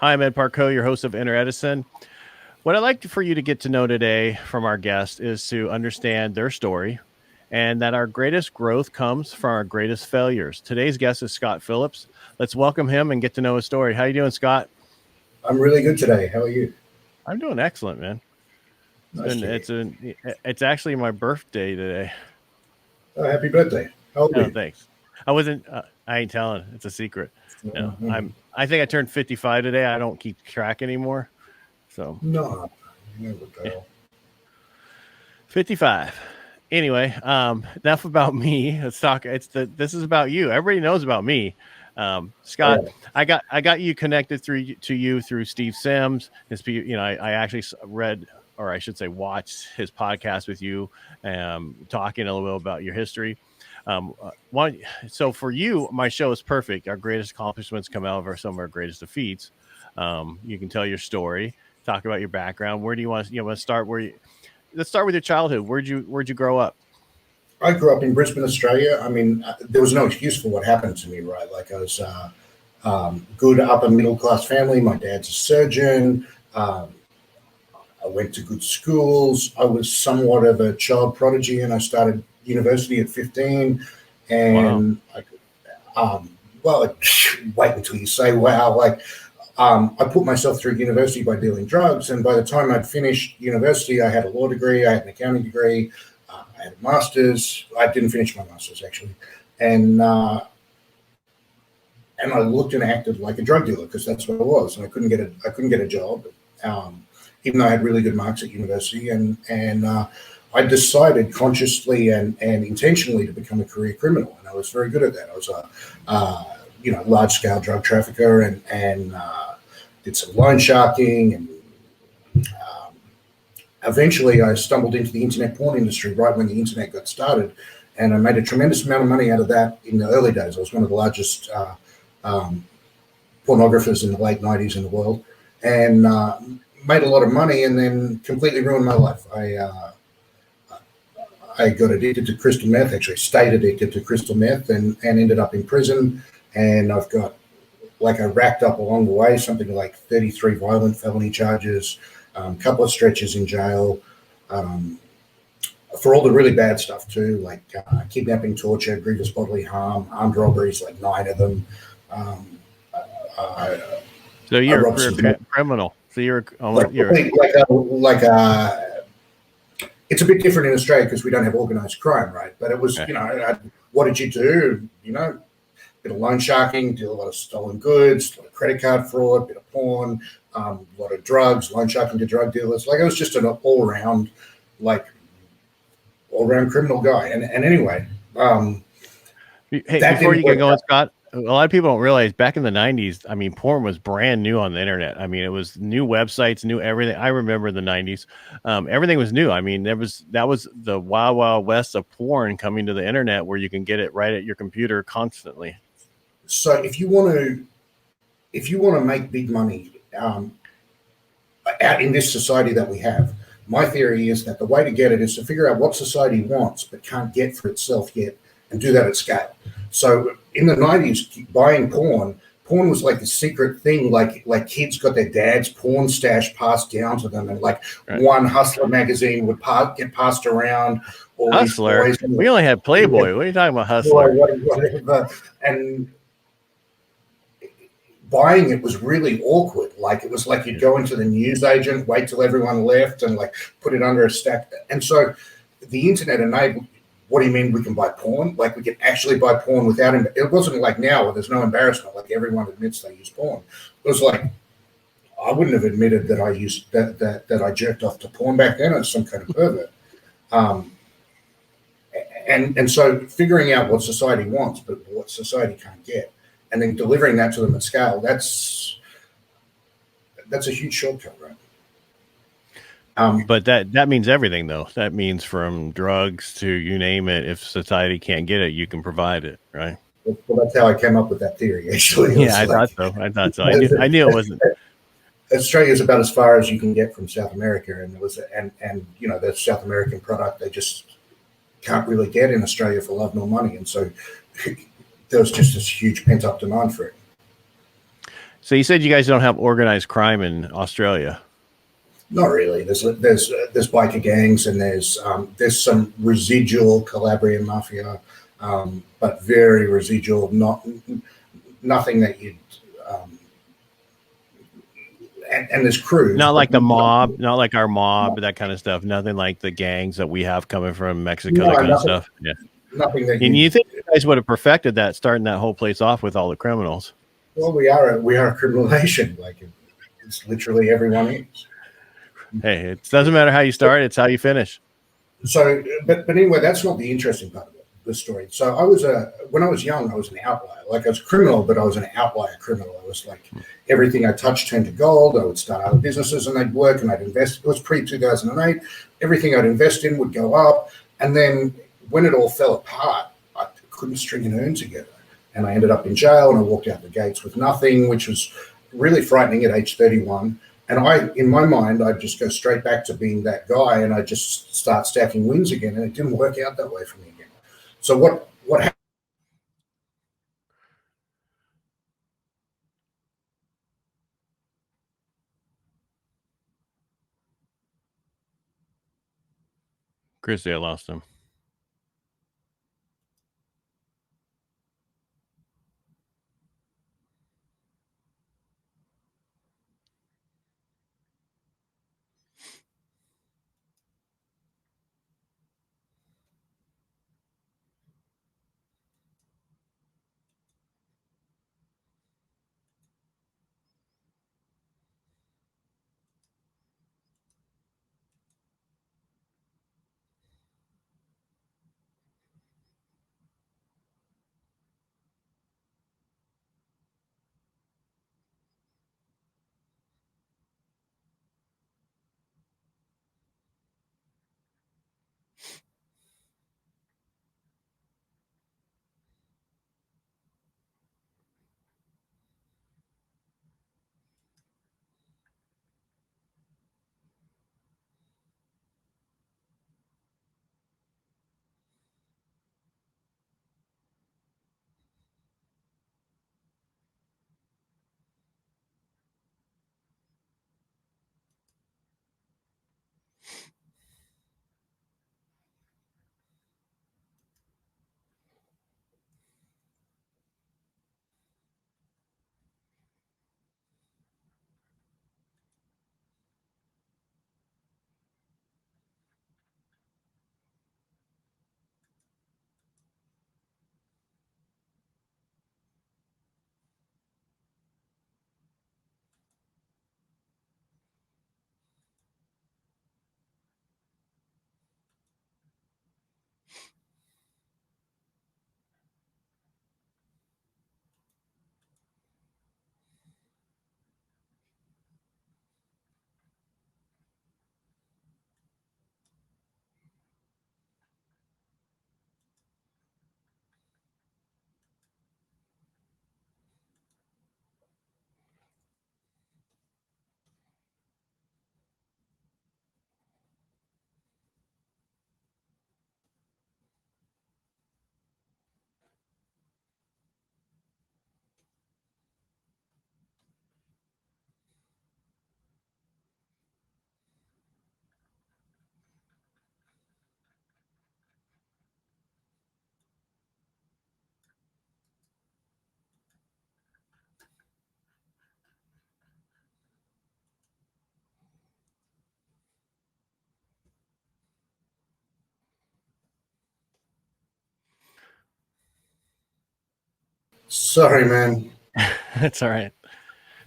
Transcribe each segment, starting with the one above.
Hi, I'm Ed Parcaut, your host of Inner Edison. What I'd like for you to get to know today from our guest is to understand their story and that our greatest growth comes from our greatest failures. Today's guest is Scott Phillips. Let's welcome him and get to know his story. How you doing, Scott? I'm really good today. How are you? I'm doing excellent, man. Nice It's actually my birthday today. Oh, happy birthday. How old are you? Thanks. I ain't telling. It's a secret. No, Mm-hmm. I think I turned 55 today. I don't keep track anymore. So No. Never yeah. 55. Anyway, enough about me. Let's talk. This is about you. Everybody knows about me. Scott, I got you connected through Steve Sims. I actually read, or I should say, watched his podcast with you, talking a little bit about your history. So for you, my show is perfect. Our greatest accomplishments come out of some of our greatest defeats. You can tell your story, talk about your background. Where do you want to start? Let's start with your childhood. Where'd you grow up? I grew up in Brisbane, Australia. I mean, there was no excuse for what happened to me, right? Like I was good upper middle class family. My dad's a surgeon. I went to good schools. I was somewhat of a child prodigy, and I started university at 15. And wow. Wait until you say wow. I put myself through university by dealing drugs, and by the time I'd finished university, I had a law degree, I had an accounting degree, I had a master's. I didn't finish my master's actually, and I looked and acted like a drug dealer because that's what I was, and I couldn't get a job, even though I had really good marks at university, and I decided consciously and intentionally to become a career criminal, and I was very good at that. I was a large scale drug trafficker and did some loan sharking, and eventually I stumbled into the internet porn industry right when the internet got started, and I made a tremendous amount of money out of that in the early days. I was one of the largest pornographers in the late 90s in the world, and made a lot of money, and then completely ruined my life. I got addicted to crystal meth, actually stayed addicted to crystal meth, and ended up in prison. And I've got, I racked up along the way, something like 33 violent felony charges, a couple of stretches in jail, for all the really bad stuff too, like kidnapping, torture, grievous bodily harm, armed robberies, like 9 of them. So you're a criminal. So it's a bit different in Australia because we don't have organized crime, right? But it was, what did you do? Bit of loan sharking, did a lot of stolen goods, a lot of credit card fraud, bit of porn, a lot of drugs, loan sharking to drug dealers. It was just an all-round criminal guy. And anyway, hey, before you get going, Scott, a lot of people don't realize back in the 90s, I mean, porn was brand new on the internet. I mean, it was new websites, new everything. I remember the 90s. Everything was new. I mean, that was the wild, wild west of porn coming to the internet where you can get it right at your computer constantly. So if you want to make big money out in this society that we have, my theory is that the way to get it is to figure out what society wants but can't get for itself yet, and do that at scale. So in the 90s, buying porn was like the secret thing. Like kids got their dad's porn stash passed down to them, and one Hustler magazine would get passed around. Hustler? We only had Playboy. Yeah. What are you talking about, Hustler? Whatever. And buying it was really awkward. It was like you'd go into the newsagent, wait till everyone left, and put it under a stack. And so the internet enabled. What do you mean we can buy porn? We can actually buy porn without him. It wasn't like now where there's no embarrassment. Everyone admits they use porn. It was I wouldn't have admitted that I used that I jerked off to porn back then as some kind of pervert. And so figuring out what society wants, but what society can't get, and then delivering that to them at scale, that's a huge shortcut, right? But that means everything, though. That means from drugs to you name it. If society can't get it, you can provide it, right? Well, that's how I came up with that theory, actually. Yeah, I thought so. I knew it wasn't. Australia is about as far as you can get from South America, and the South American product they just can't really get in Australia for love nor money, and so there was just this huge pent up demand for it. So you said you guys don't have organized crime in Australia. Not really. There's biker gangs, and there's some residual Calabrian mafia, but very residual. Nothing that you'd. And there's crews. Not like the mob, not like our mob, that kind of stuff. Nothing like the gangs that we have coming from Mexico, that kind of stuff. Yeah. Nothing that. And you think you guys would have perfected that, starting that whole place off with all the criminals? Well, we are a criminal nation. Like it's literally everyone is. Hey, it doesn't matter how you start; it's how you finish. So, but anyway, that's not the interesting part of the story. So when I was young, I was an outlier. Like I was a criminal, but I was an outlier criminal. I was like everything I touched turned to gold. I would start other businesses and they'd work and I'd invest. It was pre-2008. Everything I'd invest in would go up. And then when it all fell apart, I couldn't string an urn together. And I ended up in jail and I walked out the gates with nothing, which was really frightening at age 31. And in my mind, I'd just go straight back to being that guy and I'd just start stacking wins again. And it didn't work out that way for me again. So what happened? Christy, I lost him. Sorry, man. That's all right.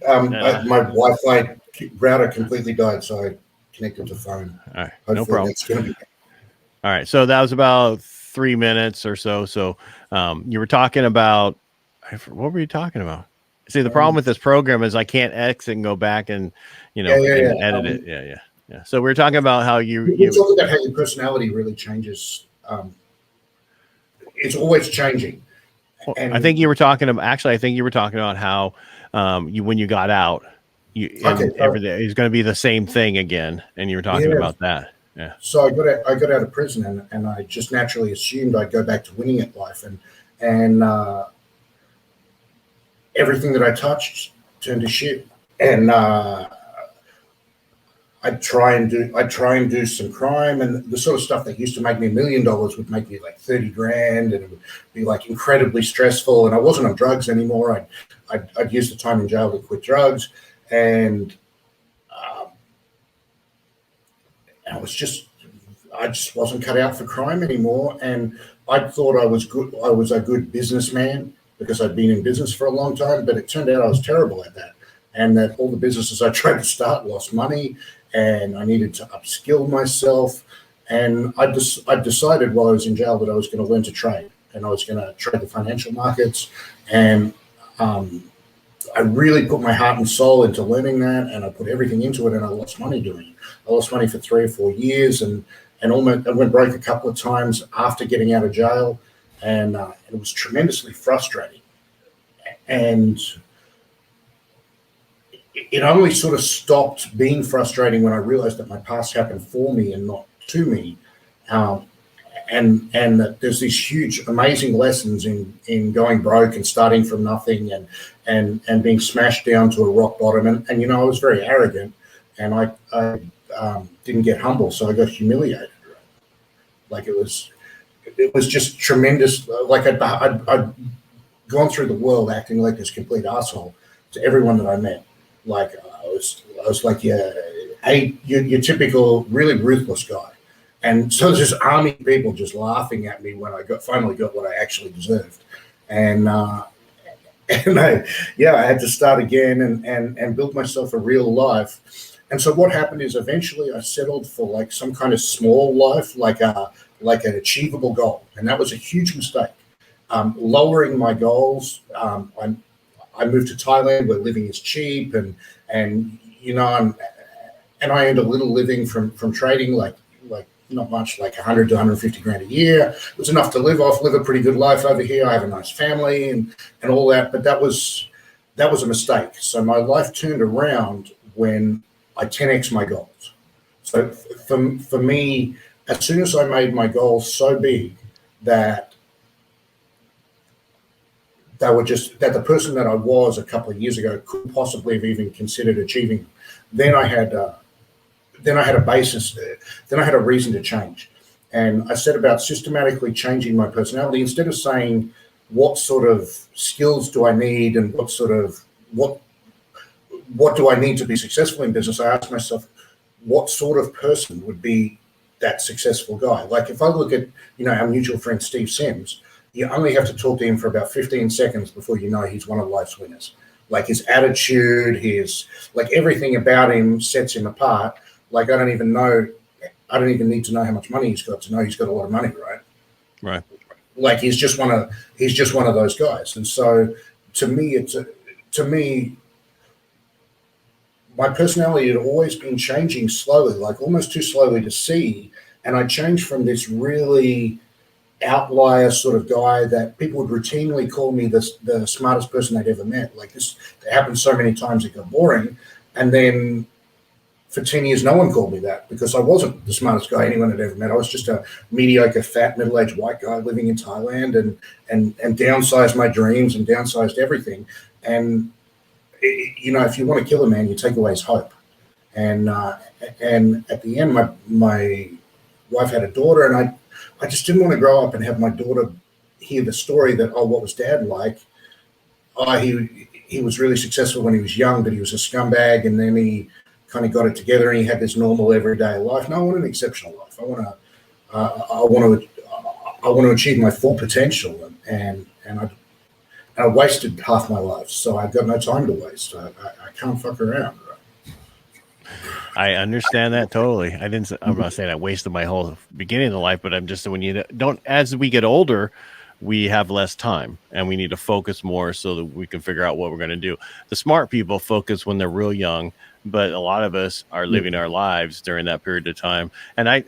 My Wi-Fi router completely died, so I connected to phone. All right, Hopefully no problem. That's going to be. All right, so that was about 3 minutes or so. So you were talking about, what were you talking about? See, the problem with this program is I can't exit and go back and edit it. Yeah. So we were talking about how you talking about how your personality really changes. It's always changing. And I think you were talking about how when you got out, everything is going to be the same thing again, and you were talking about that. Yeah. So I got out of prison, and I just naturally assumed I'd go back to winning at life, and everything that I touched turned to shit. And I'd try and do some crime, and the sort of stuff that used to make me $1 million would make me like 30 grand, and it would be like incredibly stressful. And I wasn't on drugs anymore. I'd used the time in jail to quit drugs, and I just wasn't cut out for crime anymore. And I thought I was good. I was a good businessman because I'd been in business for a long time, but it turned out I was terrible at that. And that all the businesses I tried to start lost money, and I needed to upskill myself. And I decided while I was in jail that I was going to learn to trade, and I was going to trade the financial markets. And I really put my heart and soul into learning that, and I put everything into it, and I lost money doing it. I lost money for 3 or 4 years, and almost I went broke a couple of times after getting out of jail, and it was tremendously frustrating. And it only sort of stopped being frustrating when I realized that my past happened for me and not to me. And that there's these huge, amazing lessons in going broke and starting from nothing and being smashed down to a rock bottom. And I was very arrogant, and I didn't get humble, so I got humiliated. Like it was just tremendous. Like I'd gone through the world acting like this complete asshole to everyone that I met. Like I was like your typical really ruthless guy. And so there's this army of people just laughing at me when I finally got what I actually deserved. And I had to start again and build myself a real life. And so what happened is eventually I settled for like some kind of small life, like an achievable goal. And that was a huge mistake. Lowering my goals. I moved to Thailand where living is cheap, and I earned a little living from trading, like not much, like 100 to 150 grand a year. It was enough to live a pretty good life over here. I have a nice family and all that, but that was a mistake. So my life turned around when I 10x my goals. So for me, as soon as I made my goals so big that the person that I was a couple of years ago couldn't possibly have even considered achieving, then I had a basis there. Then I had a reason to change. And I set about systematically changing my personality. Instead of saying, what sort of skills do I need and what do I need to be successful in business, I asked myself, what sort of person would be that successful guy? Like if I look at, our mutual friend, Steve Sims, you only have to talk to him for about 15 seconds before you know he's one of life's winners. Like his attitude, like everything about him sets him apart. Like I don't even need to know how much money he's got to know he's got a lot of money, right? Right. Like he's just one of those guys. And so to me, my personality had always been changing slowly, like almost too slowly to see. And I changed from this really outlier sort of guy that people would routinely call me the smartest person they'd ever met. Like this, it happened so many times it got boring. And then for 10 years, no one called me that because I wasn't the smartest guy anyone had ever met. I was just a mediocre, fat, middle-aged white guy living in Thailand and downsized my dreams and downsized everything. And, if you want to kill a man, you take away his hope. And at the end, my wife had a daughter, and I just didn't want to grow up and have my daughter hear the story that, what was dad like? He was really successful when he was young, but he was a scumbag, and then he kind of got it together and he had this normal everyday life. No, I want an exceptional life. I want to achieve my full potential, and I wasted half my life, so I've got no time to waste. I can't fuck around. Right? I understand that totally. I'm not saying I wasted my whole beginning of the life, but I'm just when as we get older, we have less time and we need to focus more so that we can figure out what we're going to do. The smart people focus when they're real young, but a lot of us are living our lives during that period of time. And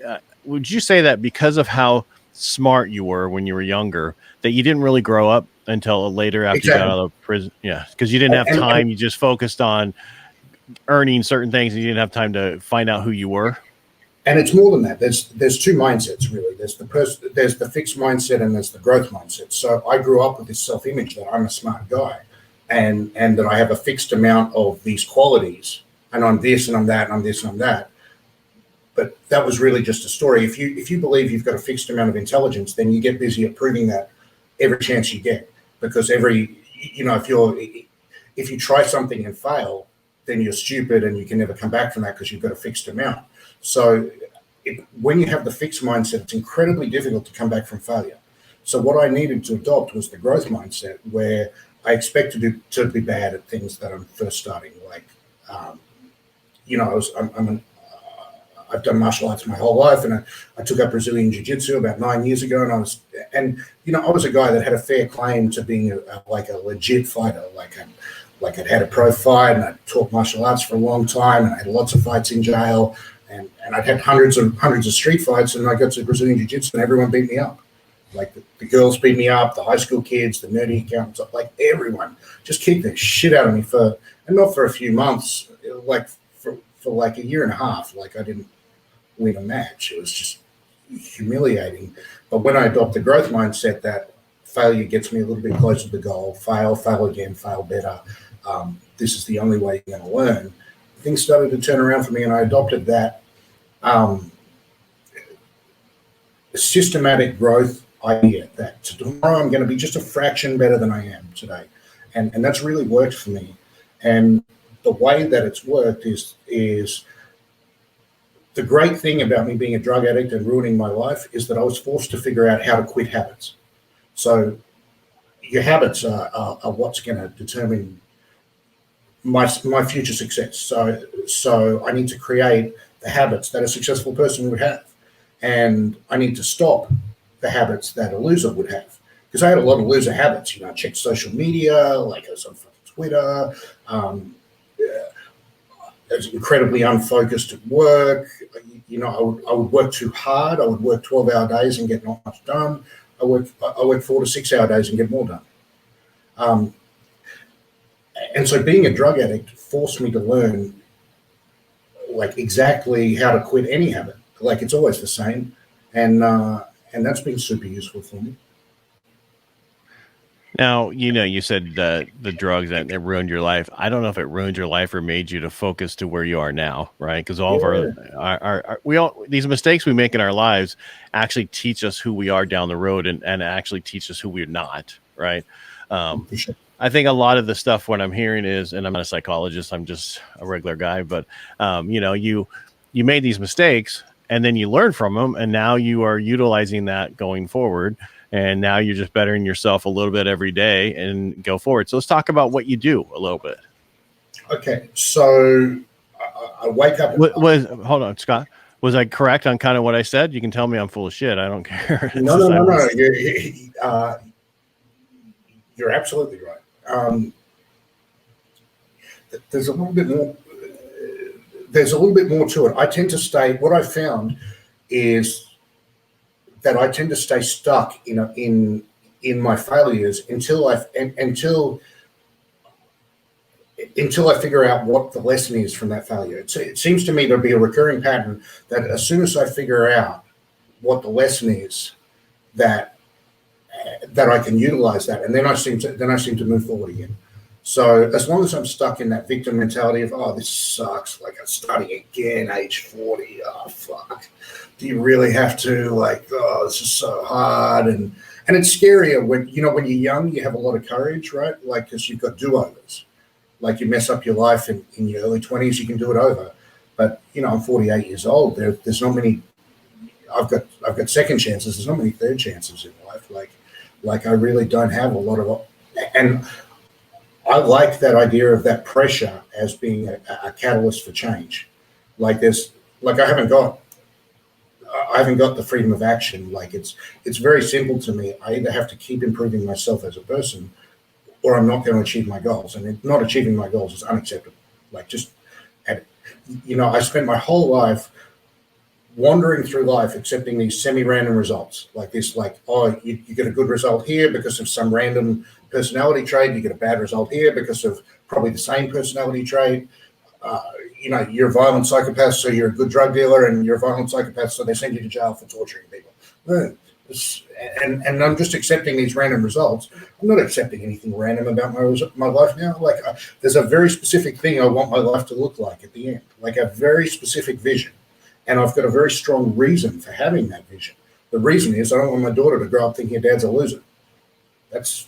would you say that because of how smart you were when you were younger, that you didn't really grow up until later after you got out of prison? Yeah, because you didn't have time. You just focused on earning certain things and you didn't have time to find out who you were. And it's more than that. There's two mindsets really. There's the fixed mindset and there's the growth mindset. So I grew up with this self-image that I'm a smart guy, and that I have a fixed amount of these qualities, and I'm this and I'm that and I'm this and I'm that. But that was really just a story. If you believe you've got a fixed amount of intelligence, then you get busy at proving that every chance you get, because if you try something and fail, then you're stupid and you can never come back from that because you've got a fixed amount. So when you have the fixed mindset, it's incredibly difficult to come back from failure. So what I needed to adopt was the growth mindset, where I expected to be bad at things that I'm first starting. Like, I've done martial arts my whole life, and I took up Brazilian Jiu-Jitsu about 9 years ago, and I was a guy that had a fair claim to being a legit fighter. I'd had a pro fight, and I'd taught martial arts for a long time, and I had lots of fights in jail, and I'd had hundreds of street fights, and I got to Brazilian Jiu-Jitsu, and everyone beat me up. Like the girls beat me up, the high school kids, the nerdy accountants, like everyone just kicked the shit out of me and not for a few months, for like a year and a half. Like I didn't win a match. It was just humiliating. But when I adopt the growth mindset that failure gets me a little bit closer to the goal, fail again, fail better. This is the only way you're going to learn. Things started to turn around for me, and I adopted that systematic growth idea that tomorrow I'm going to be just a fraction better than I am today. And that's really worked for me. And the way that it's worked is the great thing about me being a drug addict and ruining my life is that I was forced to figure out how to quit habits. So your habits are what's going to determine my future success. So I need to create the habits that a successful person would have. And I need to stop the habits that a loser would have. Because I had a lot of loser habits. I checked social media, like I was on Twitter. I was incredibly unfocused at work. I would work too hard. I would work 12-hour days and get not much done. I work 4 to 6 hour days and get more done. And so being a drug addict forced me to learn like exactly how to quit any habit. Like it's always the same. And that's been super useful for me. Now, you said the drugs that ruined your life. I don't know if it ruined your life or made you to focus to where you are now, right? Because all of these mistakes we make in our lives actually teach us who we are down the road and actually teach us who we're not, right? Sure. I think a lot of the stuff what I'm hearing is, and I'm not a psychologist, I'm just a regular guy, but you made these mistakes and then you learn from them, and now you are utilizing that going forward. And now you're just bettering yourself a little bit every day and go forward. So let's talk about what you do a little bit. Okay. So I wake up. Hold on, Scott. Was I correct on kind of what I said? You can tell me I'm full of shit. I don't care. No. You're absolutely right. There's a little bit more. There's a little bit more to it. I tend to stay. What I found is that I tend to stay stuck in my failures until I figure out what the lesson is from that failure. It seems to me to be a recurring pattern that as soon as I figure out what the lesson is, that I can utilize that, and then I seem to move forward again. So as long as I'm stuck in that victim mentality of, oh, this sucks, like I'm starting again, age 40, oh, fuck. Do you really have to, like, oh, this is so hard? And it's scarier when you're young, you have a lot of courage, right? Like, because you've got do-overs. Like, you mess up your life in your early 20s, you can do it over. But, I'm 48 years old. There's not many, I've got second chances. There's not many third chances in life. Like I really don't have a lot of, and I like that idea of that pressure as being a catalyst for change. I haven't got the freedom of action. Like it's very simple to me. I either have to keep improving myself as a person, or I'm not going to achieve my goals. And not achieving my goals is unacceptable. I spent my whole life wandering through life, accepting these semi-random results like this. Like, oh, you get a good result here because of some random personality trait. You get a bad result here because of probably the same personality trait. You're a violent psychopath, so you're a good drug dealer, and you're a violent psychopath, so they send you to jail for torturing people. And I'm just accepting these random results. I'm not accepting anything random about my life now. Like there's a very specific thing I want my life to look like at the end, like a very specific vision. And I've got a very strong reason for having that vision. The reason is I don't want my daughter to grow up thinking her dad's a loser. That's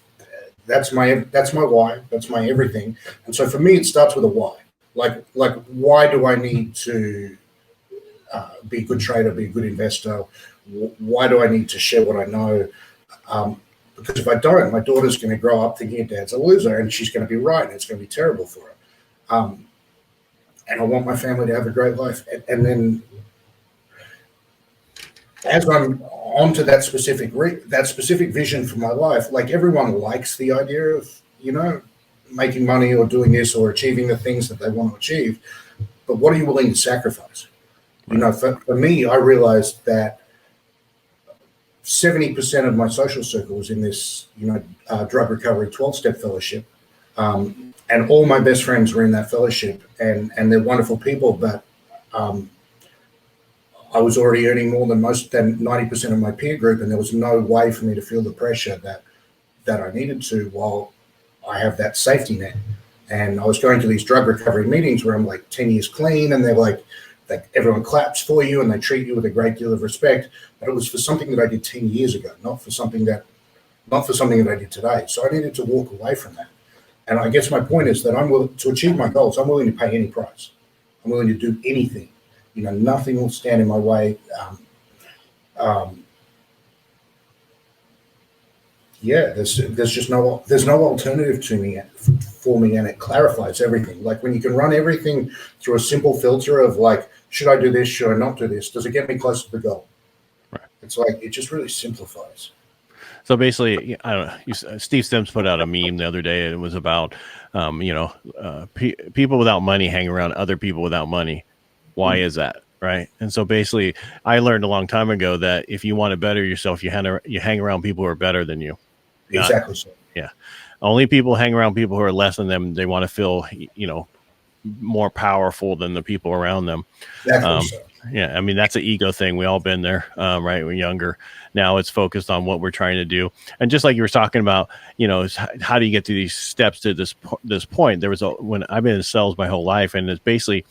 my why. That's my everything. And so for me, it starts with a why. Like why do I need to be a good trader, be a good investor? Why do I need to share what I know? Because if I don't, my daughter's going to grow up thinking her dad's a loser, and she's going to be right, and it's going to be terrible for her. And I want my family to have a great life. And then as I'm onto that specific vision for my life, like everyone likes the idea of, making money or doing this or achieving the things that they want to achieve. But what are you willing to sacrifice? For me, I realized that 70% of my social circle was in this, drug recovery 12-step fellowship. And all my best friends were in that fellowship, and they're wonderful people, but I was already earning more than 90% of my peer group, and there was no way for me to feel the pressure that I needed to while I have that safety net. And I was going to these drug recovery meetings where I'm like 10 years clean, and they're like everyone claps for you and they treat you with a great deal of respect. But it was for something that I did 10 years ago, not for something that I did today. So I needed to walk away from that. And I guess my point is that I'm willing to achieve my goals. I'm willing to pay any price. I'm willing to do anything. Nothing will stand in my way. There's just no alternative for me, and it clarifies everything. Like when you can run everything through a simple filter of like, should I do this? Should I not do this? Does it get me closer to the goal? Right. It's like it just really simplifies. So basically, I don't know. Steve Sims put out a meme the other day, and it was about, people without money hang around other people without money. Why is that? Right. And so basically, I learned a long time ago that if you want to better yourself, you hang around people who are better than you. Exactly. So. Yeah. Only people hang around people who are less than them. They want to feel, more powerful than the people around them. Exactly so. Yeah. I mean, that's an ego thing. We all been there, right? We're younger. Now it's focused on what we're trying to do. And just like you were talking about, how do you get to these steps to this point? There was when I've been in sales my whole life, and it's basically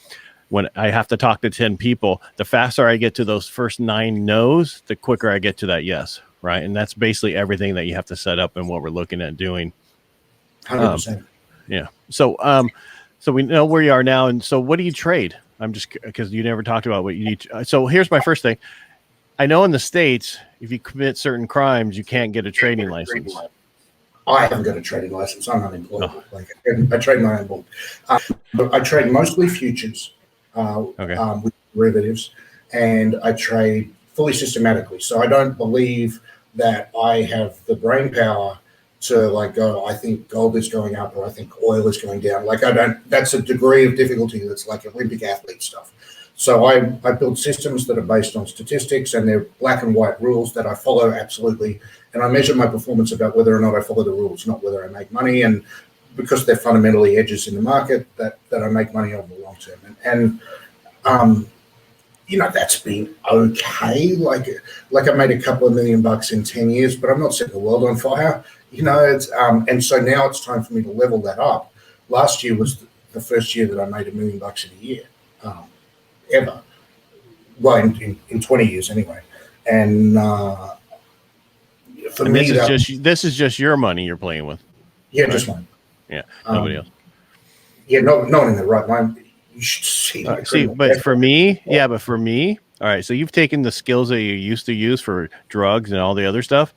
when I have to talk to 10 people, the faster I get to those first 9 no's, the quicker I get to that yes. Right. And that's basically everything that you have to set up and what we're looking at doing. 100%. Yeah. So, so we know where you are now. And so what do you trade? I'm just, because you never talked about what you need. So here's my first thing. I know in the States, if you commit certain crimes, you can't get a trading license. I haven't got a trading license. I'm unemployed. Oh. I trade my own book. But I trade mostly futures with derivatives, and I trade fully systematically. So I don't believe that I have the brain power to go, I think gold is going up or I think oil is going down. That's a degree of difficulty that's like Olympic athlete stuff. So I build systems that are based on statistics, and they're black and white rules that I follow absolutely. And I measure my performance about whether or not I follow the rules, not whether I make money. And because they're fundamentally edges in the market, that I make money over the long term. And that's been okay. Like I made a couple of $1 million in 10 years, but I'm not setting the world on fire. It's and so now it's time for me to level that up. Last year was the first year that I made $1 million in a year, ever. Well, in 20 years anyway. And for me, this is just your money you're playing with. Yeah, right? Just mine. Yeah, nobody else. Yeah, no one in the right mind. You should see. But for me, all right. So you've taken the skills that you used to use for drugs and all the other stuff,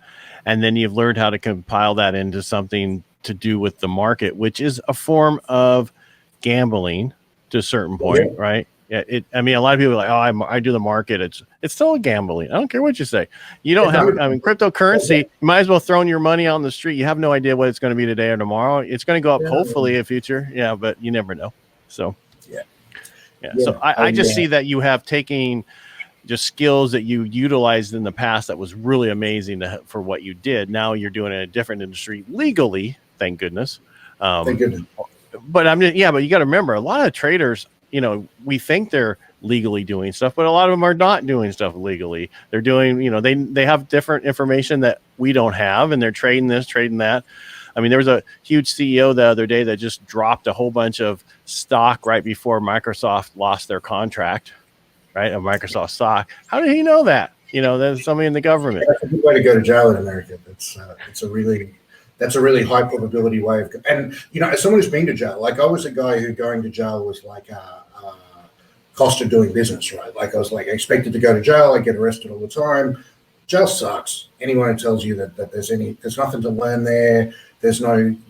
and then you've learned how to compile that into something to do with the market, which is a form of gambling to a certain point, right? Yeah. A lot of people are like, oh, I do the market. It's still a gambling. I don't care what you say. You don't have. Cryptocurrency. You might as well throw your money out on the street. You have no idea what it's going to be today or tomorrow. It's going to go up, hopefully, in the future. Yeah, but you never know. So. Yeah. So I just see that you have taken just skills that you utilized in the past that was really amazing for what you did. Now you're doing it in a different industry legally, thank goodness. Thank goodness. But but you got to remember, a lot of traders, we think they're legally doing stuff, but a lot of them are not doing stuff legally. They're doing, they have different information that we don't have, and they're trading this, trading that. I mean, there was a huge CEO the other day that just dropped a whole bunch of stock right before Microsoft lost their contract, right? Of Microsoft stock. How did he know that? There's somebody in the government. That's a good way to go to jail in America. That's a really high probability way of, and as someone who's been to jail, like I was a guy who going to jail was like a cost of doing business, right? Like I was like expected to go to jail. I get arrested all the time. Jail sucks. Anyone who tells you that there's nothing to learn there. There's nothing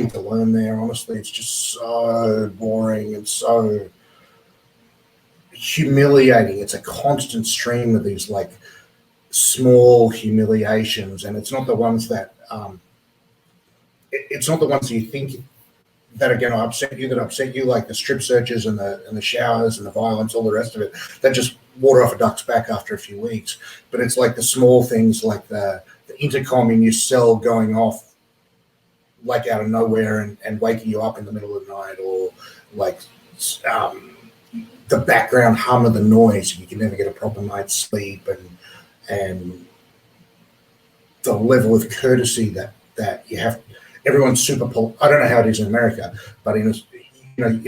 to learn there. Honestly, it's just so boring and so humiliating. It's a constant stream of these like small humiliations, and it's not the ones that you think that are going to upset you, like the strip searches and the showers and the violence, all the rest of it, that just water off a duck's back after a few weeks. But it's like the small things, like the intercom in your cell going off like out of nowhere and waking you up in the middle of the night, or like the background hum of the noise. You can never get a proper night's sleep, and the level of courtesy that you have. Everyone's super I don't know how it is in America, but in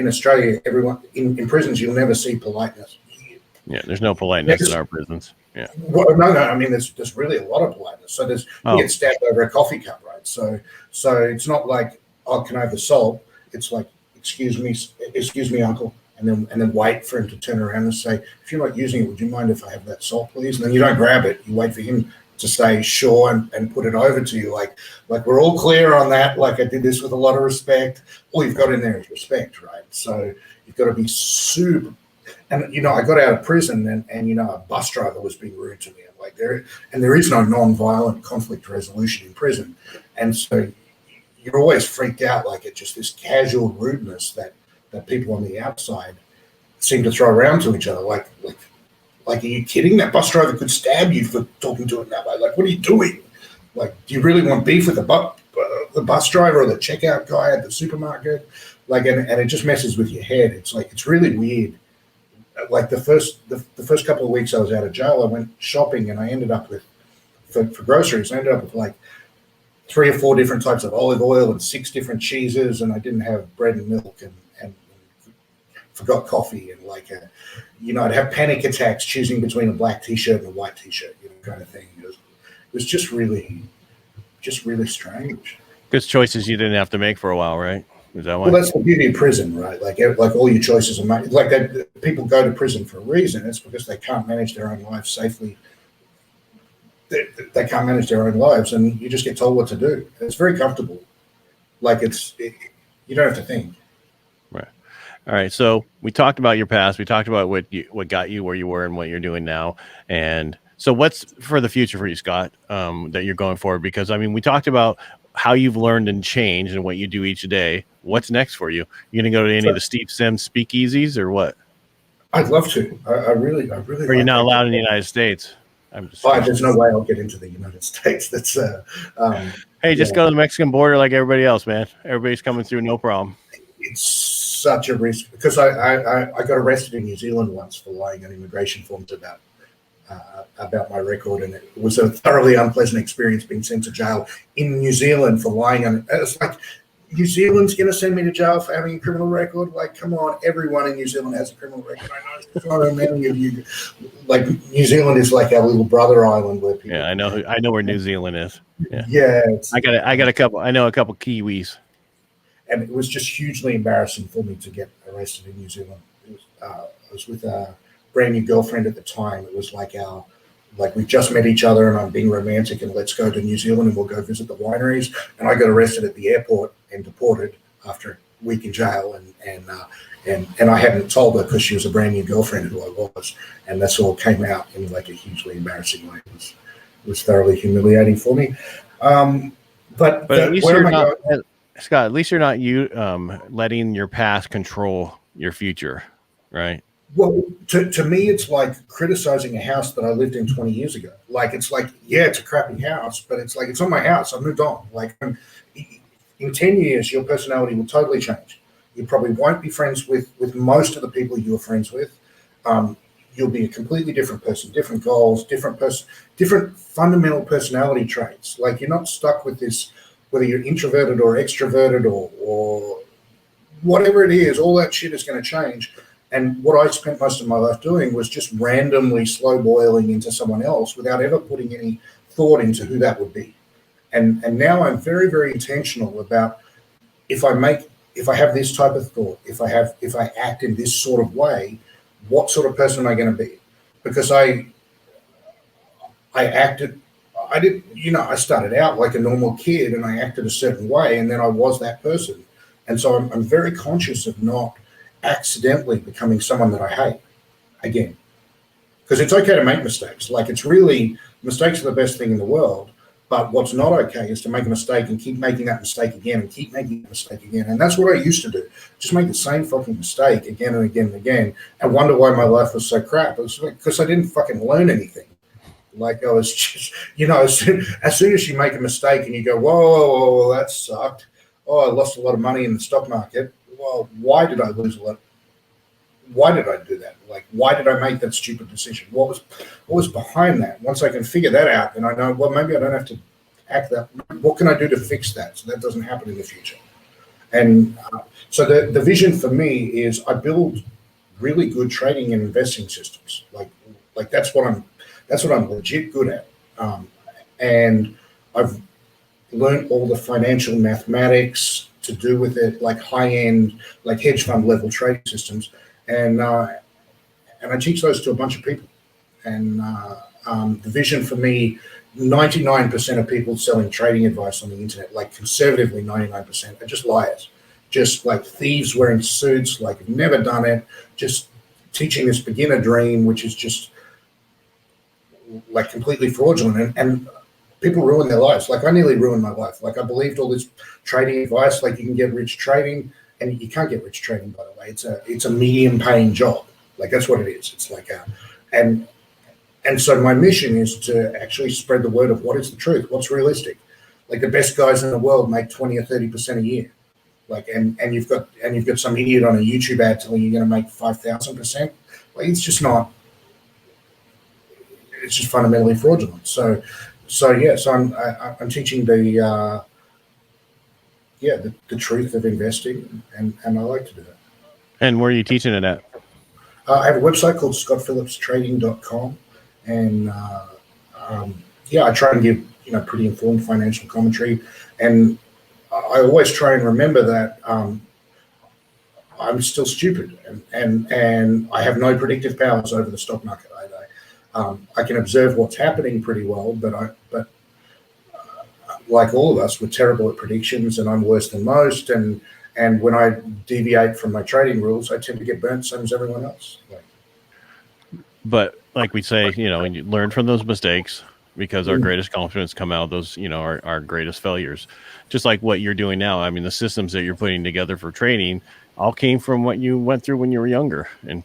Australia, everyone in prisons, you'll never see politeness. Yeah, there's no politeness in our prisons. Yeah. Well, no. I mean, there's really a lot of politeness. So you get stabbed over a coffee cup, right? So it's not like, oh, can I have the salt? It's like, excuse me, uncle, and then wait for him to turn around and say, if you're not using it, would you mind if I have that salt, please? And then you don't grab it. You wait for him to stay sure and put it over to you. Like we're all clear on that. Like I did this with a lot of respect. All you've got in there is respect, right? So you've got to be super. And I got out of prison, and a bus driver was being rude to me. There is no non-violent conflict resolution in prison, and so you're always freaked out, like it's just this casual rudeness that people on the outside seem to throw around to each other. Like, are you kidding? That bus driver could stab you for talking to him that way. Like, what are you doing? Like, do you really want beef with the bus driver or the checkout guy at the supermarket? Like, and it just messes with your head. It's like, it's really weird. Like the first couple of weeks I was out of jail, I went shopping, and I ended up with, for groceries, I ended up with like 3 or 4 different types of olive oil and 6 different cheeses, and I didn't have bread and milk, and forgot coffee, and I'd have panic attacks choosing between a black t-shirt and a white t-shirt, kind of thing. It was just really strange. Because choices you didn't have to make for a while, right? Is that why? Well, that's the beauty of prison, right? Like all your choices are made. Like that, people go to prison for a reason. It's because they can't manage their own lives safely. They can't manage their own lives, and you just get told what to do. It's very comfortable. Like you don't have to think. Right. All right. So we talked about your past. We talked about what got you where you were and what you're doing now. And so what's for the future for you, Scott, that you're going forward? Because we talked about how you've learned and changed and what you do each day. What's next for you? You going to go to any of the Steve Sims speakeasies or what? I'd love to. I really. Or you're not allowed in the United States? There's no way I'll get into the United States. That's hey, just go to the Mexican border like everybody else, man. Everybody's coming through, no problem. It's such a risk, because I got arrested in New Zealand once for lying on immigration forms about my record, and it was a thoroughly unpleasant experience being sent to jail in New Zealand for lying on. It's like, New Zealand's going to send me to jail for having a criminal record? Like, come on, everyone in New Zealand has a criminal record. I know so many of you. Like, New Zealand is like our little brother island where people. Yeah, I know where New Zealand is. Yeah. I got a couple. I know a couple Kiwis. And it was just hugely embarrassing for me to get arrested in New Zealand. I was with a brand new girlfriend at the time. It was like we just met each other, and I'm being romantic, and let's go to New Zealand and we'll go visit the wineries. And I got arrested at the airport and deported after a week in jail. And I hadn't told her, because she was a brand new girlfriend who I was. And that's all came out in like a hugely embarrassing way. It was thoroughly humiliating for me. But at least you're not, Scott, at least you're not letting your past control your future, right? Well, to me, it's like criticizing a house that I lived in 20 years ago. Like, it's like, yeah, it's a crappy house, but it's like, it's not my house. I moved on. Like, in 10 years, your personality will totally change. You probably won't be friends with most of the people you're friends with. You'll be a completely different person, different goals, different fundamental personality traits. Like, you're not stuck with this, whether you're introverted or extroverted or whatever it is. All that shit is going to change. And what I spent most of my life doing was just randomly slow boiling into someone else without ever putting any thought into who that would be. And now I'm very, very intentional about, if I have this type of thought, if I act in this sort of way, what sort of person am I going to be? Because I started out like a normal kid and I acted a certain way, and then I was that person. And so I'm very conscious of not accidentally becoming someone that I hate again. Because it's okay to make mistakes. Like, it's really, mistakes are the best thing in the world. But what's not okay is to make a mistake and keep making that mistake again and keep making that mistake again. And that's what I used to do. Just make the same fucking mistake again and again and again and wonder why my life was so crap. It was because I didn't fucking learn anything. Like, I was just, as soon as you make a mistake and you go, whoa, that sucked. Oh, I lost a lot of money in the stock market. Well, why did I lose a lot? Why did I do that? Like, why did I make that stupid decision? What was behind that? Once I can figure that out, then I know, well, maybe I don't have to act that. What can I do to fix that so that doesn't happen in the future? And so the vision for me is I build really good trading and investing systems. Like that's what I'm legit good at. And I've learned all the financial mathematics to do with it, like high-end, like hedge fund level trading systems. And I teach those to a bunch of people. And the vision for me, 99% of people selling trading advice on the internet, like conservatively 99%, are just liars. Just like thieves wearing suits, like have never done it, just teaching this beginner dream, which is just like completely fraudulent. And people ruin their lives. Like, I nearly ruined my life. Like, I believed all this trading advice, like you can get rich trading. And you can't get rich trading, by the way. It's a medium paying job. Like, that's what it is. It's like and so my mission is to actually spread the word of what is the truth, what's realistic. Like, the best guys in the world make 20 or 30% a year. Like, and you've got some idiot on a YouTube ad telling you you're going to make 5,000%. Like, it's just not. It's just fundamentally fraudulent. So I'm teaching the truth of investing, and I like to do that. And where are you teaching it at? I have a website called scottphillipstrading.com, and I try and give pretty informed financial commentary, and I always try and remember that I'm still stupid, and I have no predictive powers over the stock market. I can observe what's happening pretty well, but like all of us, we're terrible at predictions, and I'm worse than most. And when I deviate from my trading rules, I tend to get burnt, same as everyone else. But like we say, and you learn from those mistakes, because our greatest accomplishments come out of those, our greatest failures. Just like what you're doing now. I mean, the systems that you're putting together for trading all came from what you went through when you were younger. And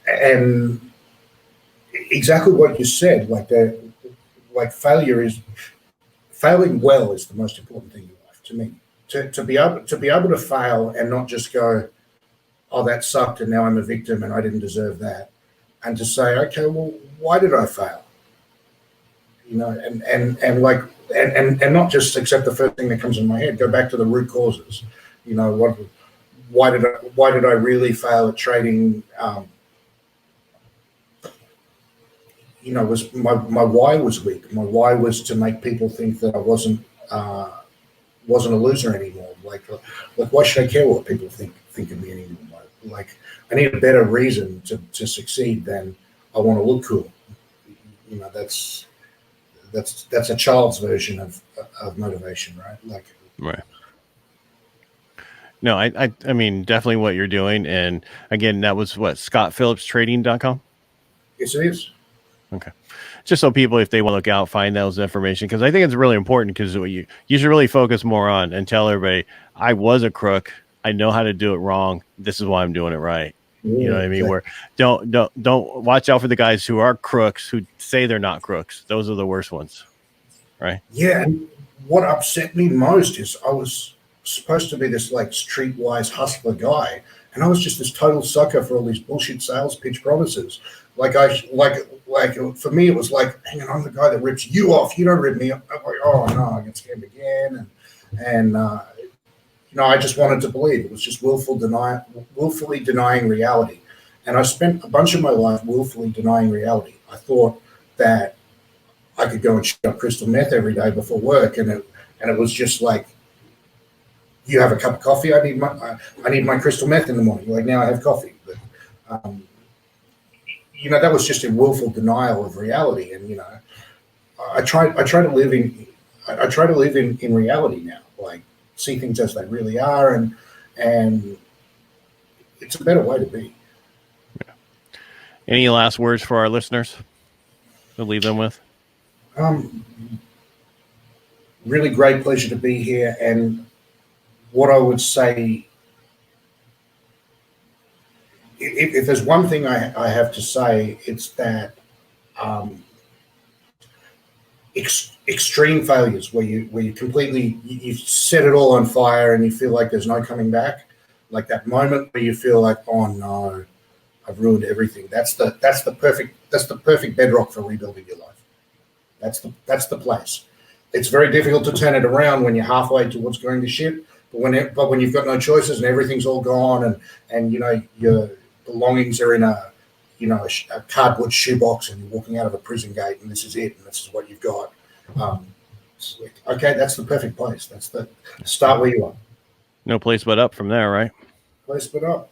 and exactly what you said. Failing well is the most important thing in life to me. To be able to fail and not just go, oh, that sucked, and now I'm a victim and I didn't deserve that, and to say, okay, well, why did I fail? And not just accept the first thing that comes in my head. Go back to the root causes. Why did I really fail at trading? Was my why was weak. My why was to make people think that I wasn't a loser anymore. Like why should I care what people think of me anymore? Like, I need a better reason to succeed than I want to look cool. That's a child's version of motivation, right? Like, right. No, I mean, definitely what you're doing. And again, that was what, scottphillipstrading.com? Yes, it is. Okay. Just so people, if they want to look out, find those information, because I think it's really important, because you should really focus more on and tell everybody, I was a crook. I know how to do it wrong. This is why I'm doing it right. You know what I mean? Where don't watch out for the guys who are crooks, who say they're not crooks. Those are the worst ones. Right. Yeah. And what upset me most is I was supposed to be this like streetwise hustler guy, and I was just this total sucker for all these bullshit sales pitch promises. Like for me, it was like, hang on, I'm the guy that rips you off. You don't rip me off. I'm like, oh no, I get scammed again, and I just wanted to believe. It was just willfully denying reality. And I spent a bunch of my life willfully denying reality. I thought that I could go and shoot up crystal meth every day before work, and it was just like, you have a cup of coffee. I need my crystal meth in the morning. Like, now I have coffee, but that was just a willful denial of reality. And I try to live in reality now. Like, see things as they really are, and it's a better way to be. Yeah. Any last words for our listeners to leave them with? Really great pleasure to be here. And what I would say, if there's one thing I have to say, it's that extreme failures where you completely you set it all on fire and you feel like there's no coming back, like that moment where you feel like, oh no, I've ruined everything. That's the perfect bedrock for rebuilding your life. That's the place. It's very difficult to turn it around when you're halfway towards going to shit. But when you've got no choices and everything's all gone, and your belongings are in a cardboard shoebox, and you're walking out of a prison gate, and this is it, and this is what you've got. Okay, that's the perfect place. That's the start where you are. No place but up from there, right? Place but up.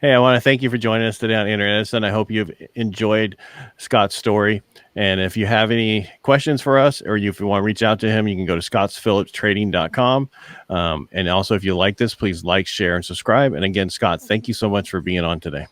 Hey, I want to thank you for joining us today on Inner Edison. I hope you've enjoyed Scott's story. And if you have any questions for us, or if you want to reach out to him, you can go to scottsphillipstrading.com. And also, if you like this, please like, share, and subscribe. And again, Scott, thank you so much for being on today.